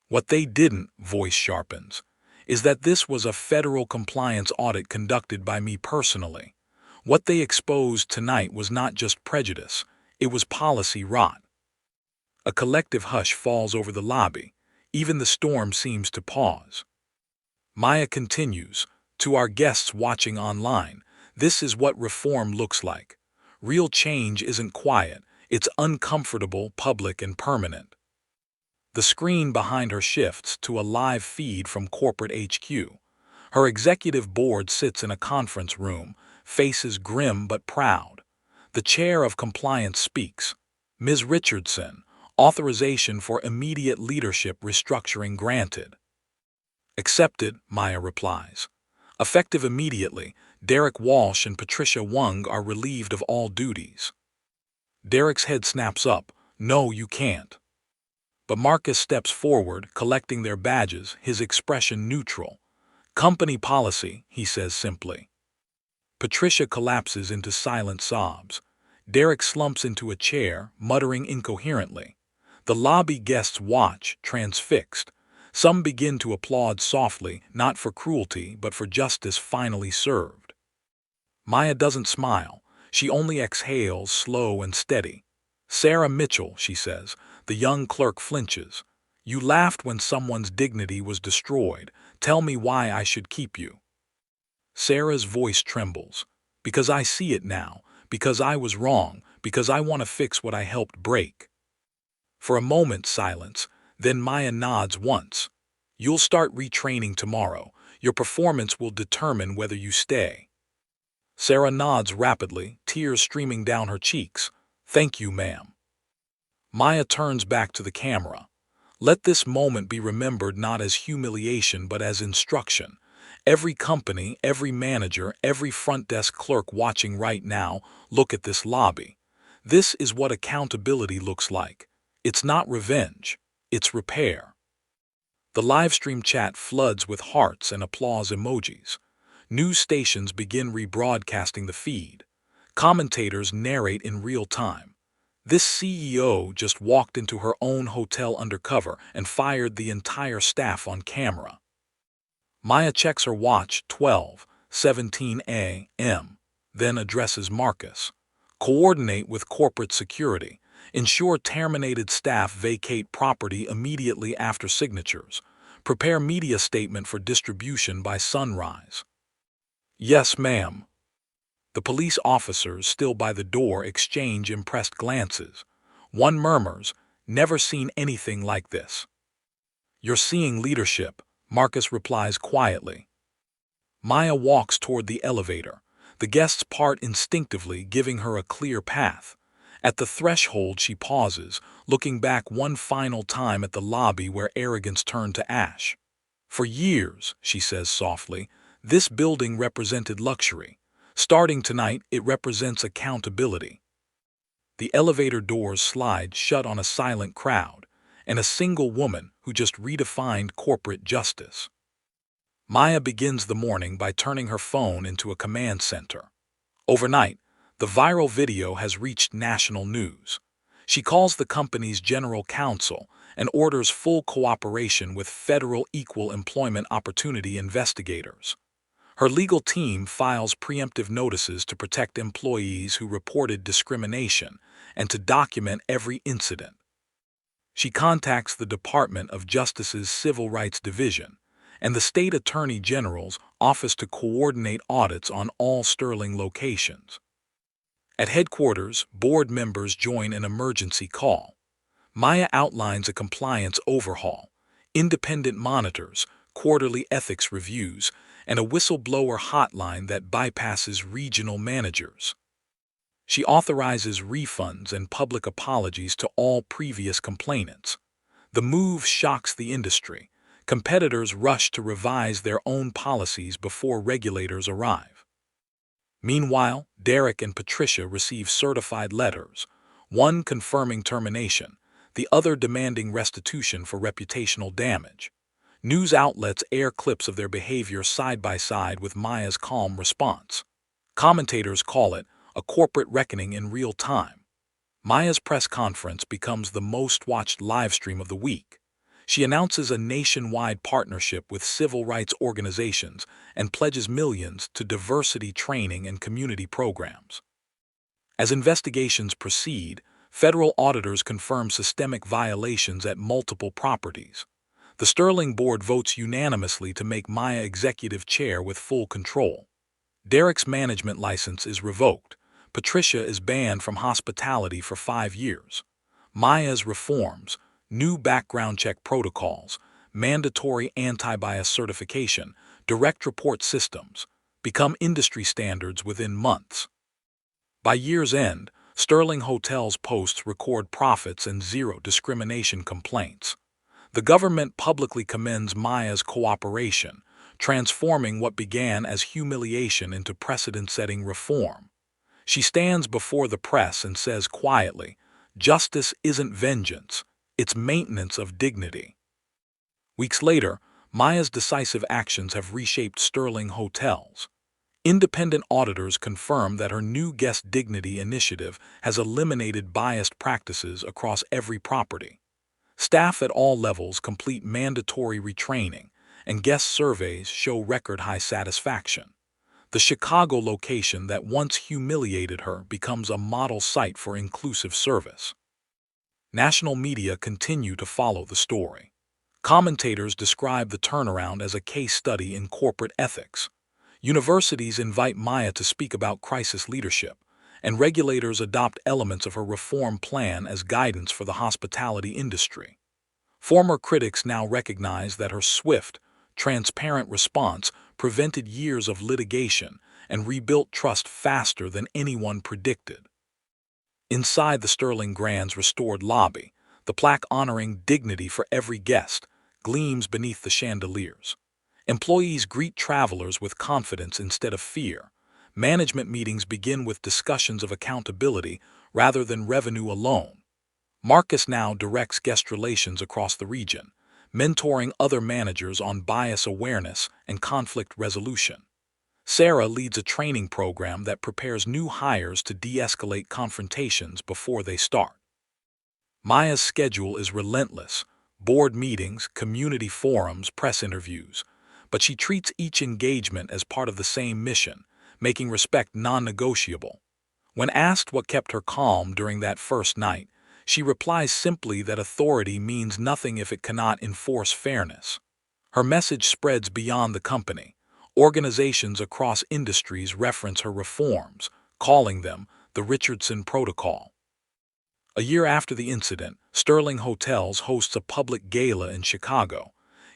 What they didn't, voice sharpens, is that this was a federal compliance audit conducted by me personally. What they exposed tonight was not just prejudice, it was policy rot. A collective hush falls over the lobby. Even the storm seems to pause. Maya continues, to our guests watching online, this is what reform looks like. Real change isn't quiet, it's uncomfortable, public, and permanent. The screen behind her shifts to a live feed from corporate HQ. Her executive board sits in a conference room, faces grim but proud. The chair of compliance speaks. Ms. Richardson, authorization for immediate leadership restructuring granted. Accepted, Maya replies. Effective immediately, Derek Walsh and Patricia Wung are relieved of all duties. Derek's head snaps up. No, you can't. But Marcus steps forward, collecting their badges, his expression neutral. Company policy, he says simply. Patricia collapses into silent sobs. Derek slumps into a chair, muttering incoherently. The lobby guests watch, transfixed. Some begin to applaud softly, not for cruelty, but for justice finally served. Maya doesn't smile. She only exhales, slow and steady. Sarah Mitchell, she says. The young clerk flinches. You laughed when someone's dignity was destroyed. Tell me why I should keep you. Sarah's voice trembles. Because I see it now. Because I was wrong. Because I want to fix what I helped break. For a moment, silence. Then Maya nods once. You'll start retraining tomorrow. Your performance will determine whether you stay. Sarah nods rapidly, tears streaming down her cheeks. Thank you, ma'am. Maya turns back to the camera. Let this moment be remembered not as humiliation but as instruction. Every company, every manager, every front desk clerk watching right now, look at this lobby. This is what accountability looks like. It's not revenge. It's repair. The livestream chat floods with hearts and applause emojis. News stations begin rebroadcasting the feed. Commentators narrate in real time. This CEO just walked into her own hotel undercover and fired the entire staff on camera. Maya checks her watch, 12:17 a.m., then addresses Marcus. Coordinate with corporate security. Ensure terminated staff vacate property immediately after signatures. Prepare media statement for distribution by sunrise. Yes, ma'am. The police officers still by the door exchange impressed glances. One murmurs, never seen anything like this. You're seeing leadership, Marcus replies quietly. Maya walks toward the elevator. The guests part instinctively, giving her a clear path. At the threshold she pauses, looking back one final time at the lobby where arrogance turned to ash. For years, she says softly, this building represented luxury. Starting tonight, it represents accountability. The elevator doors slide shut on a silent crowd, and a single woman who just redefined corporate justice. Maya begins the morning by turning her phone into a command center. Overnight, the viral video has reached national news. She calls the company's general counsel and orders full cooperation with federal equal employment opportunity investigators. Her legal team files preemptive notices to protect employees who reported discrimination and to document every incident. She contacts the Department of Justice's Civil Rights Division and the State Attorney General's office to coordinate audits on all Sterling locations. At headquarters, board members join an emergency call. Maya outlines a compliance overhaul, independent monitors, quarterly ethics reviews, and a whistleblower hotline that bypasses regional managers. She authorizes refunds and public apologies to all previous complainants. The move shocks the industry. Competitors rush to revise their own policies before regulators arrive. Meanwhile, Derek and Patricia receive certified letters, one confirming termination, the other demanding restitution for reputational damage. News outlets air clips of their behavior side by side with Maya's calm response. Commentators call it a corporate reckoning in real time. Maya's press conference becomes the most-watched livestream of the week. She announces a nationwide partnership with civil rights organizations and pledges millions to diversity training and community programs. As investigations proceed, federal auditors confirm systemic violations at multiple properties. The Sterling board votes unanimously to make Maya executive chair with full control. Derek's management license is revoked. Patricia is banned from hospitality for 5 years. Maya's reforms, new background check protocols, mandatory anti-bias certification, direct report systems, become industry standards within months. By year's end, Sterling Hotels posts record profits and zero discrimination complaints. The government publicly commends Maya's cooperation, transforming what began as humiliation into precedent-setting reform. She stands before the press and says quietly, "Justice isn't vengeance, it's maintenance of dignity." Weeks later, Maya's decisive actions have reshaped Sterling Hotels. Independent auditors confirm that her new guest dignity initiative has eliminated biased practices across every property. Staff at all levels complete mandatory retraining, and guest surveys show record-high satisfaction. The Chicago location that once humiliated her becomes a model site for inclusive service. National media continue to follow the story. Commentators describe the turnaround as a case study in corporate ethics. Universities invite Maya to speak about crisis leadership, and regulators adopt elements of her reform plan as guidance for the hospitality industry. Former critics now recognize that her swift, transparent response prevented years of litigation and rebuilt trust faster than anyone predicted. Inside the Sterling Grand's restored lobby, the plaque honoring dignity for every guest gleams beneath the chandeliers. Employees greet travelers with confidence instead of fear. Management meetings begin with discussions of accountability rather than revenue alone. Marcus now directs guest relations across the region, mentoring other managers on bias awareness and conflict resolution. Sarah leads a training program that prepares new hires to de-escalate confrontations before they start. Maya's schedule is relentless: board meetings, community forums, press interviews. But she treats each engagement as part of the same mission, making respect non-negotiable. When asked what kept her calm during that first night, she replies simply that authority means nothing if it cannot enforce fairness. Her message spreads beyond the company. Organizations across industries reference her reforms, calling them the Richardson Protocol. A year after the incident, Sterling Hotels hosts a public gala in Chicago.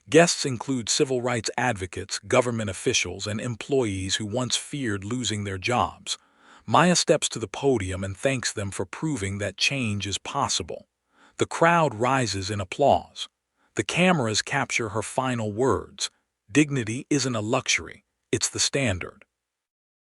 Guests include civil rights advocates, government officials, and employees who once feared losing their jobs. Maya steps to the podium and thanks them for proving that change is possible. The crowd rises in applause. The cameras capture her final words: "Dignity isn't a luxury, it's the standard."